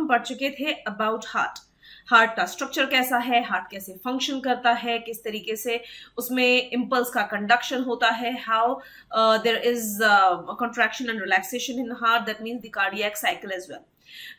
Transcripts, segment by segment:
हम पढ़ चुके थे अबाउट हार्ट का स्ट्रक्चर कैसा है, हार्ट कैसे फंक्शन करता है, किस तरीके से उसमें इम्पल्स का कंडक्शन होता है, how there is contraction and relaxation in heart, that means the cardiac cycle as well,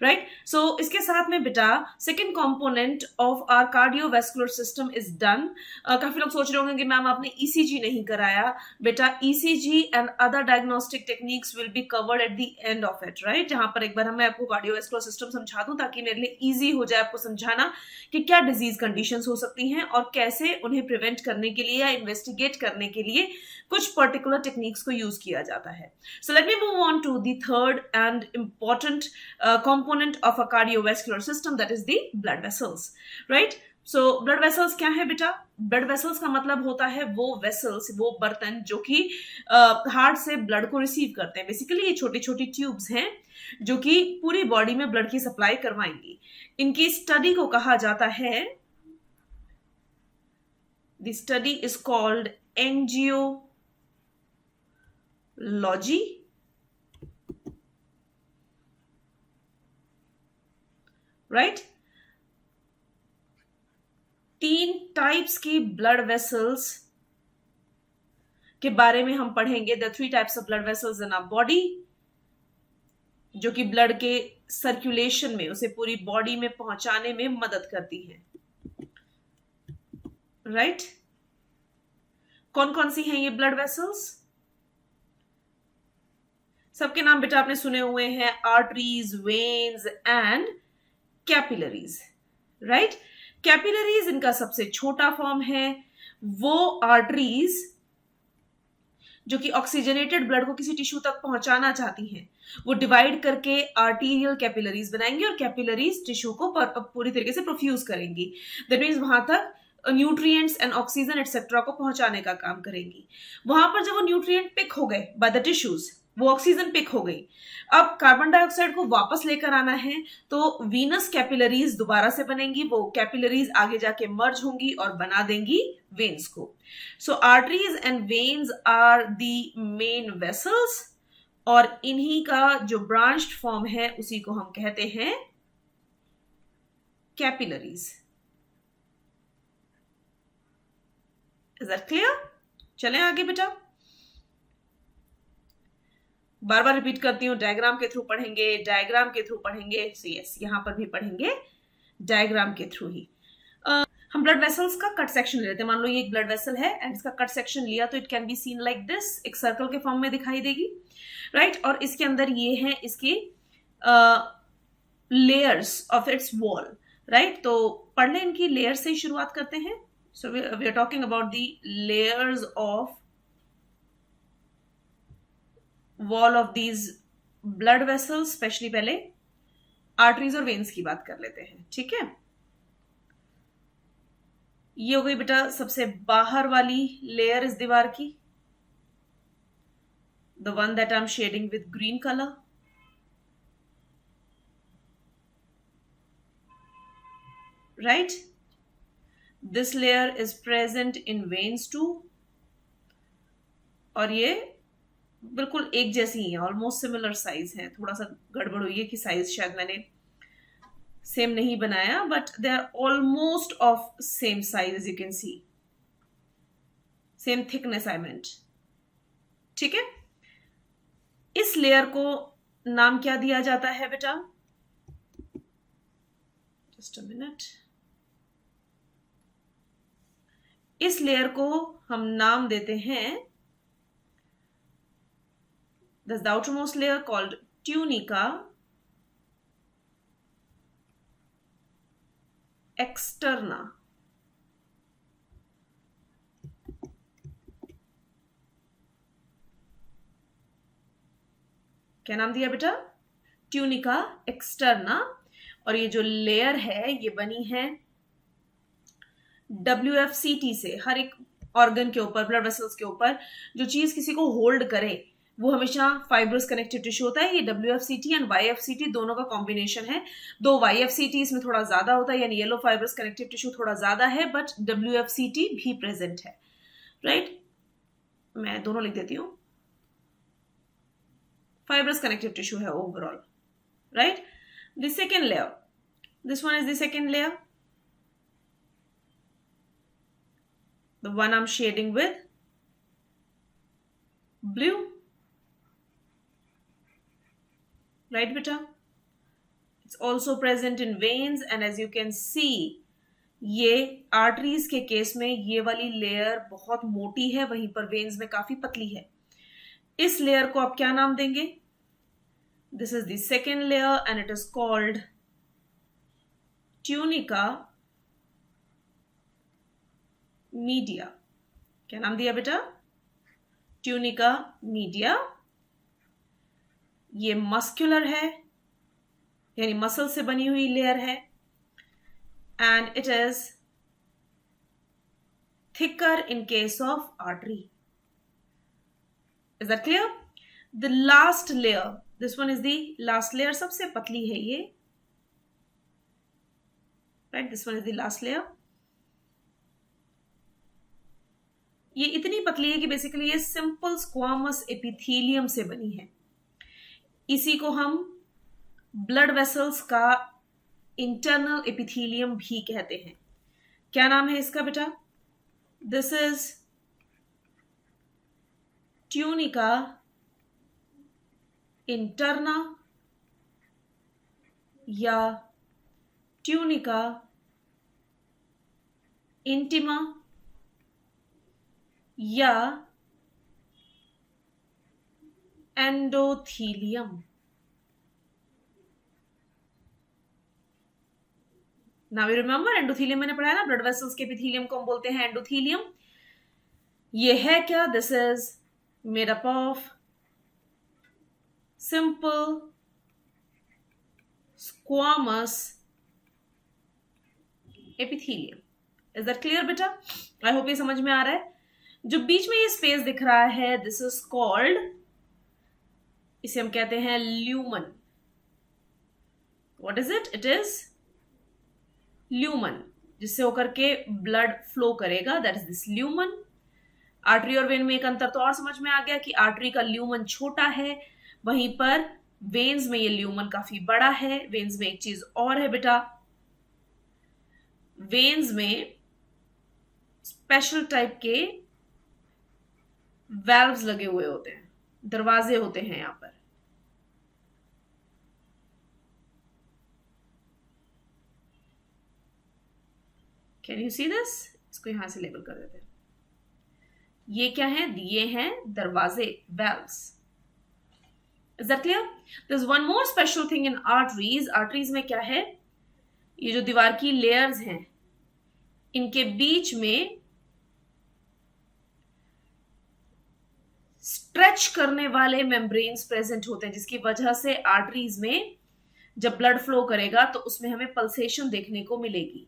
right. So इसके साथ में बेटा second component of our cardiovascular system is done. काफी लोग सोच रहे होंगे कि मैम आपने ईसीजी नहीं कराया. बेटा ECG and other diagnostic techniques will be covered at the end of it, right. जहां पर एक बार मैं आपको कार्डियोवैस्कुलर सिस्टम समझा दूं ताकि मेरे लिए इजी हो जाए आपको समझाना कि क्या डिजीज कंडीशंस हो सकती हैं और कैसे उन्हें प्रिवेंट करने के लिए या इन्वेस्टिगेट करने के लिए कुछ पर्टिकुलर टेक्निक्स को यूज किया जाता है. So let me move on to the third and important component of a cardiovascular system, that is the blood vessels, right. So blood vessels क्या है बेटा? blood vessels का मतलब होता है वो vessels, वो बर्तन जो कि हार्ट से ब्लड को रिसीव करते हैं. बेसिकली ये छोटी छोटी ट्यूब्स हैं जो कि पूरी बॉडी में ब्लड की सप्लाई करवाएंगी. इनकी स्टडी को कहा जाता है, the study is called angiology, right. 3 types की ब्लड वेसल्स के बारे में हम पढ़ेंगे. The 3 types of blood vessels in our body, जो कि ब्लड के सर्कुलेशन में, उसे पूरी बॉडी में पहुंचाने में मदद करती हैं, राइट. कौन कौन सी हैं ये ब्लड वेसल्स? सबके नाम बेटा आपने सुने हुए हैं, arteries, veins and capillaries, right. Capillaries इनका सबसे छोटा फॉर्म है. वो आर्टरीज जो कि ऑक्सीजनेटेड ब्लड को किसी टिश्यू तक पहुंचाना चाहती हैं, वो डिवाइड करके आर्टीरियल कैपिलरीज बनाएंगी और कैपिलरीज टिश्यू को पूरी तरीके से प्रोफ्यूज करेंगी. दैट मीन्स वहां तक न्यूट्रिएंट्स एंड ऑक्सीजन एटसेट्रा को पहुंचाने का काम करेंगी. वहां पर जब वो न्यूट्रिएंट पिक हो गए बाय द टिश्यूज, वो ऑक्सीजन पिक हो गई, अब कार्बन डाइऑक्साइड को वापस लेकर आना है तो वीनस कैपिलरीज दोबारा से बनेंगी. वो कैपिलरीज आगे जाके मर्ज होंगी और बना देंगी वेन्स को. So arteries and veins are the main vessels और इन्हीं का जो ब्रांच्ड फॉर्म है उसी को हम कहते हैं कैपिलरीज. Is that clear? चलें आगे बेटा. बार बार रिपीट करती हूं, डायग्राम के थ्रू पढ़ेंगे, डायग्राम के थ्रू पढ़ेंगे. सो यस, यहां पर भी पढ़ेंगे डायग्राम के थ्रू ही. हम ब्लड वेसल्स का कट सेक्शन ले लेते हैं. मान लो ये एक ब्लड वेसल है एंड इसका कट सेक्शन लिया तो it can be seen like this, एक सर्कल के फॉर्म में दिखाई देगी, राइट. और इसके अंदर ये है इसकी layers of it's wall, right. तो पढ़ लें, इनकी लेयर से ही शुरुआत करते हैं. So we are talking about the layers of wall of these blood vessels. Specially पहले आर्टरीज और वेन्स की बात कर लेते हैं, ठीक है. ये हो गई बेटा सबसे बाहर वाली लेयर इस दीवार की, the one that I am shading with green colour, right. This layer is present in veins too, और ये बिल्कुल एक जैसी ही है, ऑलमोस्ट सिमिलर साइज है. थोड़ा सा गड़बड़ हुई है कि साइज शायद मैंने सेम नहीं बनाया, but they are almost of same size, as you can see, same thickness I meant, ठीक है. इस लेयर को नाम क्या दिया जाता है बेटा? Just a minute. इस लेयर को हम नाम देते हैं, this the outermost layer called tunica externa. क्या नाम दिया बेटा? Tunica externa. और ये जो लेयर है ये बनी है WFCT से. हर एक ऑर्गन के ऊपर, ब्लड वेसल्स के ऊपर जो चीज किसी को होल्ड करे वो हमेशा फाइब्रस कनेक्टिव टिश्यू होता है. ये WFCT एंड YFCT दोनों का कॉम्बिनेशन है. दो YFCT इसमें थोड़ा ज्यादा होता है, यानी येलो फाइब्रस कनेक्टिव टिश्यू थोड़ा ज्यादा है, बट WFCT भी प्रेजेंट है, राइट. मैं दोनों लिख देती हूं. फाइब्रस कनेक्टिव टिश्यू है overall, right. The second layer, this one is the second layer, the one I'm shading with blue, right beta? It's also present in veins, and as you can see, ये arteries के case में ये वाली layer बहुत मोटी है, वहीं पर वेन्स में काफी पतली है. इस लेयर को आप क्या नाम देंगे? This is the second layer and it is called tunica media. क्या नाम दिया बेटा? Tunica media. ये मस्कुलर है, यानी मसल से बनी हुई लेयर है, and it is thicker in case of artery. Is that clear? The last layer, this one is the last layer, सबसे पतली है ये, right? This one is the last layer. ये इतनी पतली है कि बेसिकली ये सिंपल स्क्वामस एपिथेलियम से बनी है. इसी को हम ब्लड वेसल्स का इंटरनल एपिथेलियम भी कहते हैं. क्या नाम है इसका बेटा? दिस इज ट्यूनिका इंटरना या ट्यूनिका इंटिमा या endothelium. Now you remember endothelium मैंने पढ़ाया ना, ब्लड वेसल्स के एपिथेलियम को हम बोलते हैं एंडोथीलियम. ये है क्या? This is made up of simple squamous epithelium. Is that clear बेटा? आई होप ये समझ में आ रहा है. जो बीच में ये स्पेस दिख रहा है, दिस इज कॉल्ड, इसे हम कहते हैं lumen. What is it? It is lumen, जिससे होकर के ब्लड फ्लो करेगा. That is this lumen. Artery और वेन में एक अंतर तो और समझ में आ गया कि आर्टरी का ल्यूमन छोटा है, वहीं पर वेन्स में ये ल्यूमन काफी बड़ा है. वेन्स में एक चीज और है बेटा, वेन्स में स्पेशल टाइप के वाल्व्स लगे हुए होते हैं, दरवाजे होते हैं यहां पर. Can you see this? इसको यहां से लेबल कर देते हैं. ये क्या है? ये हैं दरवाजे, valves. Is that clear? There's one more special thing in arteries. Arteries में क्या है? ये जो दीवार की लेयर्स हैं, इनके बीच में स्ट्रेच करने वाले मेम्ब्रेन्स प्रेजेंट होते हैं, जिसकी वजह से आर्टरीज में जब ब्लड फ्लो करेगा तो उसमें हमें पल्सेशन देखने को मिलेगी.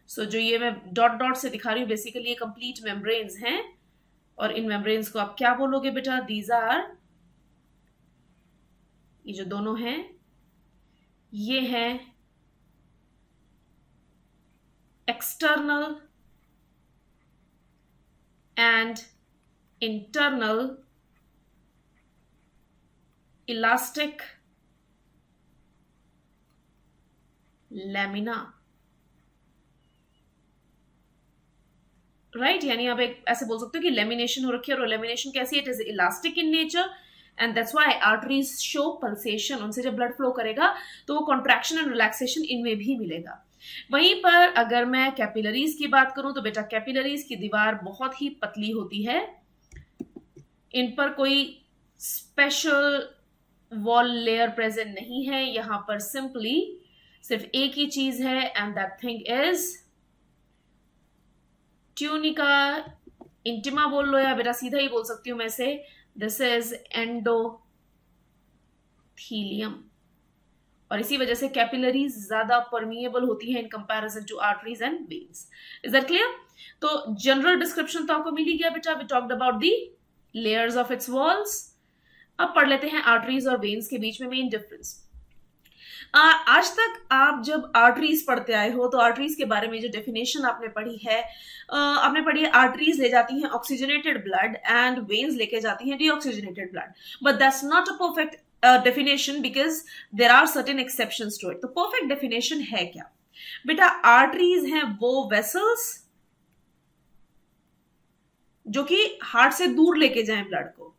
सो जो ये मैं डॉट डॉट से दिखा रही हूँ, बेसिकली ये कंप्लीट मेम्ब्रेन्स हैं. और इन मेम्ब्रेन्स को आप क्या बोलोगे बेटा? दीज आर, ये जो दोनों हैं ये हैं external and internal elastic lamina. Right, यानी आप एक ऐसे बोल सकते हो कि लेमिनेशन हो रखी है. और लेमिनेशन कैसी है? It is elastic in nature and that's why arteries show pulsation. उनसे जब ब्लड फ्लो करेगा तो वो कॉन्ट्रैक्शन एंड रिलैक्सेशन इनमें भी मिलेगा. वहीं पर अगर मैं कैपिलरीज की बात करूं तो बेटा कैपिलरीज की दीवार बहुत ही पतली होती है. इन पर कोई स्पेशल वॉल लेयर प्रेजेंट नहीं है. यहां पर सिंपली सिर्फ एक ही चीज है and that thing is tunica intima बोल लो, या बेटा सीधा ही बोल सकती हूं मैं से, दिस इज एंडोथीलियम. और इसी वजह से कैपिलरीज ज्यादा परमिएबल होती है in comparison to arteries and veins. Is that clear? तो जनरल डिस्क्रिप्शन तो आपको मिल ही गया बेटा. We talked about the layers of its walls. अब पढ़ लेते हैं आर्टरीज और वेन्स के बीच में मेन डिफरेंस. आज तक आप जब आर्टरीज पढ़ते आए हो तो आर्टरीज के बारे में जो डेफिनेशन आपने पढ़ी है, आर्टरीज ले जाती हैं ऑक्सीजनेटेड ब्लड एंड वेन्स लेके जाती हैं deoxygenated blood. But that's not a perfect definition because there are certain exceptions to it. तो परफेक्ट डेफिनेशन है क्या बेटा? आर्टरीज हैं वो वेसल्स जो कि हार्ट से दूर लेके जाएं ब्लड को.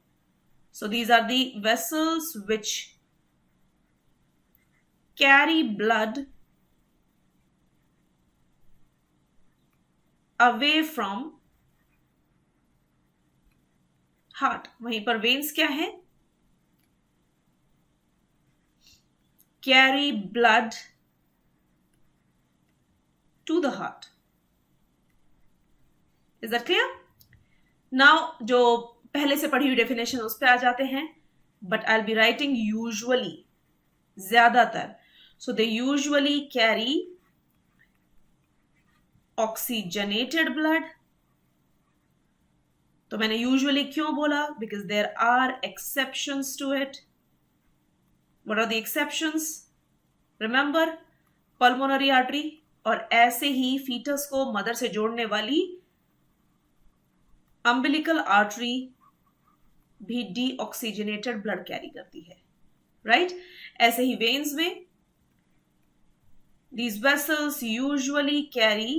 So these are the vessels which carry blood away from heart. वहीं पर वेन्स क्या है? Carry blood to the heart. Is that clear? Now जो पहले से पढ़ी हुई डेफिनेशन उस पे आ जाते हैं, but I will be writing usually, ज्यादातर. So they usually carry oxygenated blood. तो मैंने यूजुअली क्यों बोला? Because there are exceptions to it. What are the exceptions? Remember, pulmonary artery और ऐसे ही फीटस को मदर से जोड़ने वाली अम्बिलिकल आर्टरी भी डीऑक्सीजनेटेड ब्लड कैरी करती है, राइट? ऐसे ही वेन्स में these vessels usually carry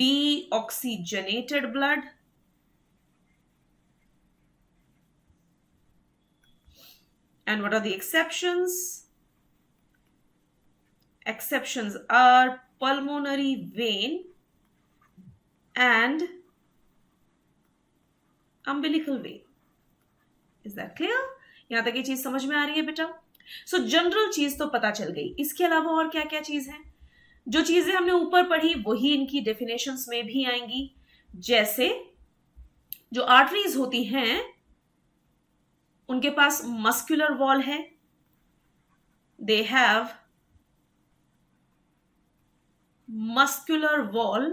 deoxygenated blood. And what are the exceptions? Exceptions are pulmonary vein and umbilical vein. Is that clear? यहां तक ये चीज समझ में आ रही है बेटा? सो जनरल चीज तो पता चल गई. इसके अलावा और क्या क्या चीज है? जो चीजें हमने ऊपर पढ़ी वही इनकी डेफिनेशंस में भी आएंगी. जैसे जो आर्टरीज होती हैं उनके पास मस्कुलर वॉल है. They have muscular wall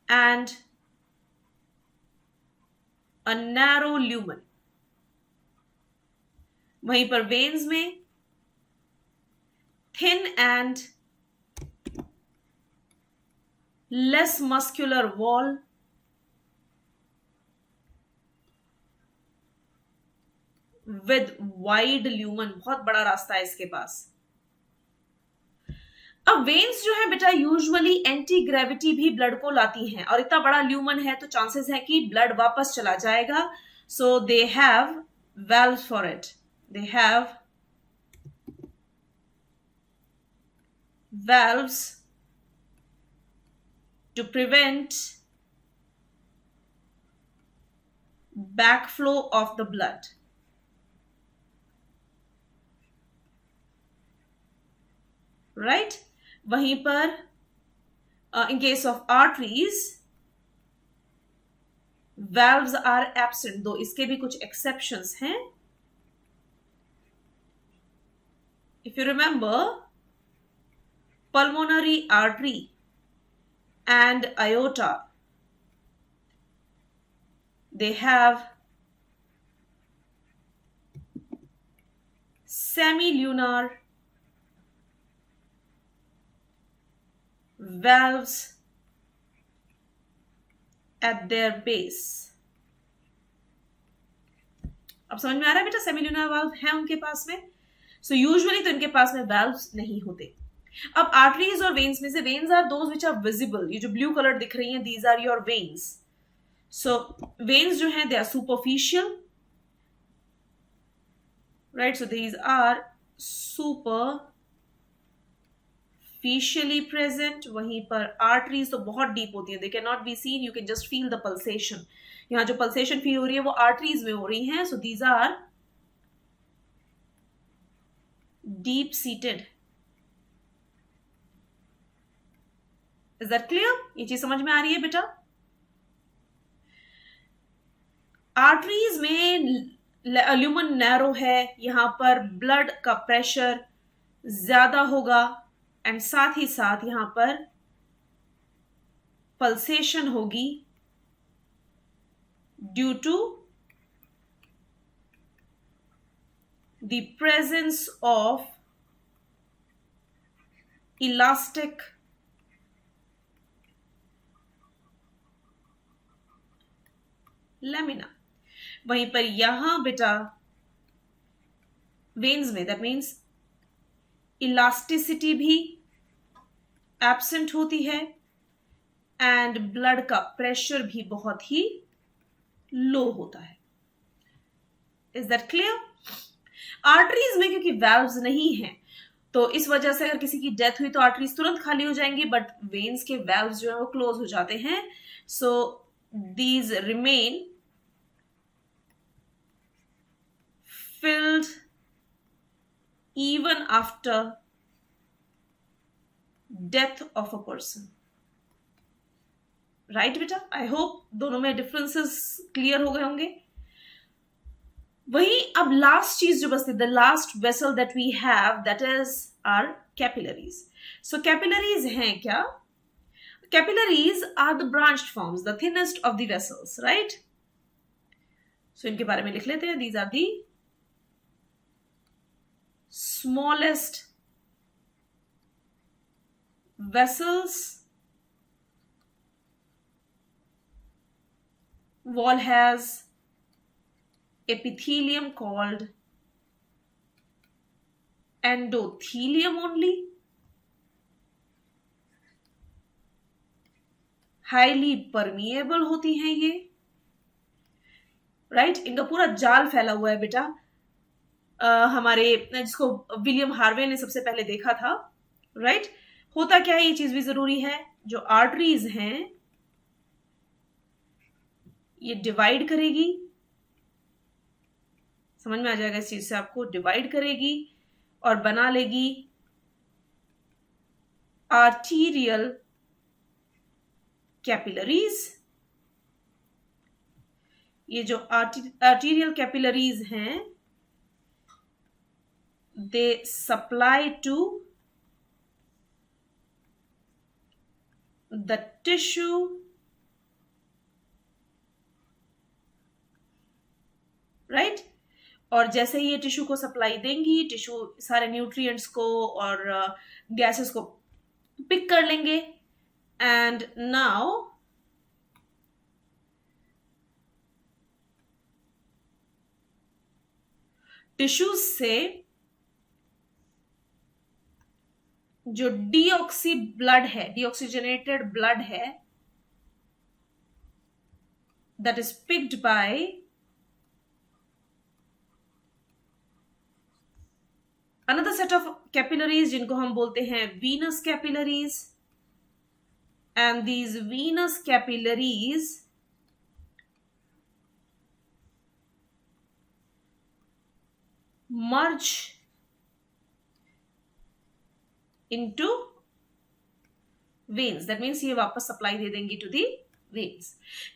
and a narrow lumen. वहीं पर वेन्स में thin and less muscular wall with wide lumen. बहुत बड़ा रास्ता है इसके पास. अब वेन्स जो है बेटा यूजुअली एंटी ग्रेविटी भी ब्लड को लाती हैं और इतना बड़ा ल्यूमन है तो चांसेस है कि ब्लड वापस चला जाएगा. So they have valves for it. They have valves to prevent backflow of the blood. Right? वहीं पर in case of arteries valves are absent, though इसके भी कुछ exceptions हैं. If you remember, pulmonary artery and aorta, they have semilunar valves at their base. अब समझ में आ रहा है बेटा? सेमिल्यूनर वाल्व है उनके पास में. सो यूजुअली तो इनके पास में वाल्व्स नहीं होते. अब आर्टरीज और वेन्स में से veins are those which are visible. ये जो ब्लू कलर दिख रही हैं these are your veins. So veins जो हैं they are superficial, right? So these are superficially present. वहीं पर आर्टरीज तो बहुत डीप होती है. They can not be seen, you can just feel the pulsation. यहां जो पल्सेशन फील हो रही है वो आर्टरीज में हो रही है. So these are deep seated. Is that clear? ये चीज समझ में आ रही है बेटा? आर्टरीज में ल्यूमन नैरो है, यहां पर ब्लड का प्रेशर ज्यादा होगा एंड साथ ही साथ यहां पर पल्सेशन होगी due to the presence of elastic lamina. वहीं पर यहां बेटा वेन्स में दैट मीन्स इलास्टिसिटी भी एब्सेंट होती है एंड ब्लड का प्रेशर भी बहुत ही लो होता है। Is that clear? आर्टरीज में क्योंकि वैल्व्स नहीं है तो इस वजह से अगर किसी की डेथ हुई तो आर्टरीज तुरंत खाली हो जाएंगी, बट वेन्स के वैल्व्स जो है वो क्लोज हो जाते हैं। So these remain filled even after death of a person. Right बेटा? आई होप दोनों में डिफरेंसेस क्लियर हो गए होंगे। वही अब लास्ट चीज जो बचती, the last vessel that we have that is are capillaries. So capillaries हैं क्या? Capillaries are the branched forms, the thinnest of the vessels, right? So इनके बारे में लिख लेते हैं। These are the smallest vessels. Wall has epithelium called endothelium only. Highly permeable होती हैं ये, राइट? इनका पूरा जाल फैला हुआ है बेटा। हमारे जिसको विलियम हार्वे ने सबसे पहले देखा था, राइट? होता क्या है, ये चीज भी जरूरी है। जो आर्टरीज हैं ये डिवाइड करेगी, समझ में आ जाएगा इस चीज से आपको, डिवाइड करेगी और बना लेगी आर्टीरियल कैपिलरीज। ये जो आर्टीरियल कैपिलरीज हैं they supply to the tissue right? और जैसे ही ये टिश्यू को सप्लाई देंगी, टिश्यू सारे न्यूट्रिएंट्स को और गैसेस को पिक कर लेंगे एंड नाउ टिश्यूज से जो डीऑक्सी ब्लड है, डीऑक्सीजनेटेड ब्लड है, that is picked by another set of capillaries जिनको हम बोलते हैं Venus capillaries. And these Venus capillaries merge into veins, that means ये वापस सप्लाई दे देंगी to the veins।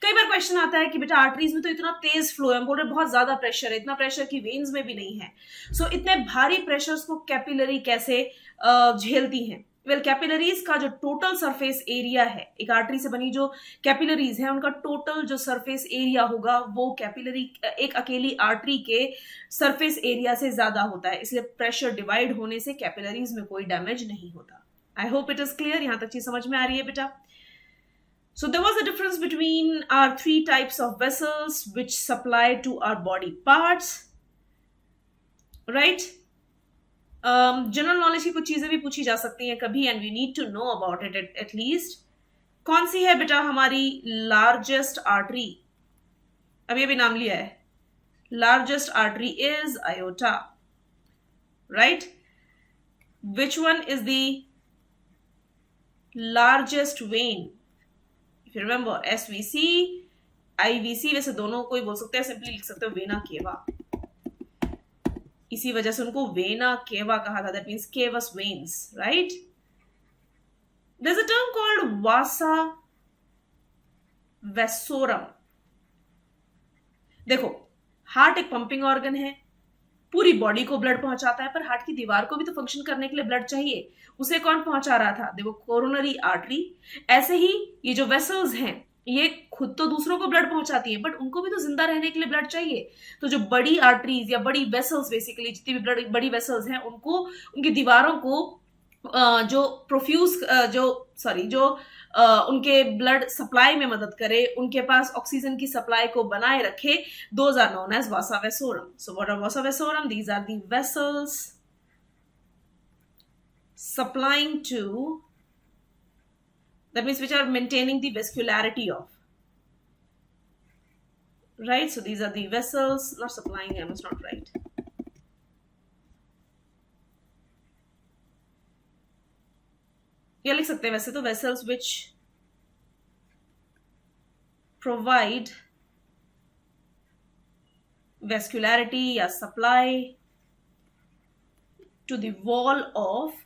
कई बार क्वेश्चन आता है कि बेटा आर्टरीज में तो इतना तेज फ्लो है, हम बोल रहे बहुत ज्यादा प्रेशर है, इतना प्रेशर कि वेन्स में भी नहीं है। सो इतने भारी प्रेशर्स को कैपिलरी कैसे झेलती हैं? वेल, कैपिलरीज का जो टोटल सरफेस एरिया है, एक आर्टरी से बनी जो कैपिलरीज है उनका टोटल जो सरफेस एरिया होगा वो कैपिलरी एक अकेली आर्टरी के सरफेस एरिया से ज्यादा होता है, इसलिए प्रेशर डिवाइड होने से कैपिलरीज में कोई डैमेज नहीं होता। I hope it is clear, यहां तक चीज समझ में आ रही है बेटा? So there was a difference between our three types of vessels which supply to our body parts, right? General knowledge की कुछ चीजें भी पूछी जा सकती हैं कभी, and we need to know about it at least. कौन सी है बेटा हमारी लार्जेस्ट आर्टरी? अभी अभी नाम लिया है, largest artery is iota, right? Which one is the largest when? If you remember, SVC, IVC, वैसे दोनों को ही बोल सकते हैं, सिंपली लिख सकते हो वेना केवा, इसी वजह से उनको वेना केवा कहा था, that means cavas veins, right? There is a term called vasa vasorum. देखो, हार्ट एक पंपिंग ऑर्गन है, पूरी बॉडी को ब्लड पहुंचाता है, पर हार्ट की दीवार को भी तो फंक्शन करने के लिए ब्लड चाहिए, उसे कौन पहुंचा रहा था? देखो, कोरोनरी आर्टरी। ऐसे ही ये जो वेसल्स हैं ये खुद तो दूसरों को ब्लड पहुंचाती है, बट उनको भी तो जिंदा रहने के लिए ब्लड चाहिए। तो जो बड़ी आर्टरीज या बड़ी वेसल्स, बेसिकली जितनी भी बड़ी वेसल्स हैं, उनको, उनकी दीवारों को जो प्रोफ्यूज, जो सॉरी जो उनके ब्लड सप्लाई में मदद करे, उनके पास ऑक्सीजन की सप्लाई को बनाए रखे, those are known as vasa vasorum. So what are vasa vasorum? These are the vessels supplying to, that means which are maintaining the vascularity of, right? So these are the vessels, not supplying, I must not write. ये लिख सकते हैं वैसे तो, vessels which provide vascularity या supply to the wall of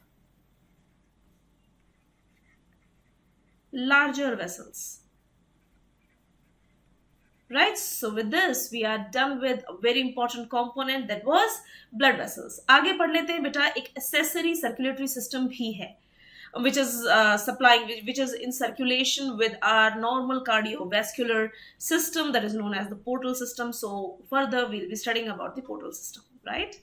larger vessels, right? So with this we are done with a very important component, that was blood vessels. आगे पढ़ लेते हैं बेटा, एक accessory circulatory system भी है, which is supplying, which is in circulation with our normal cardiovascular system, that is known as the portal system. So further we'll be studying about the portal system, right?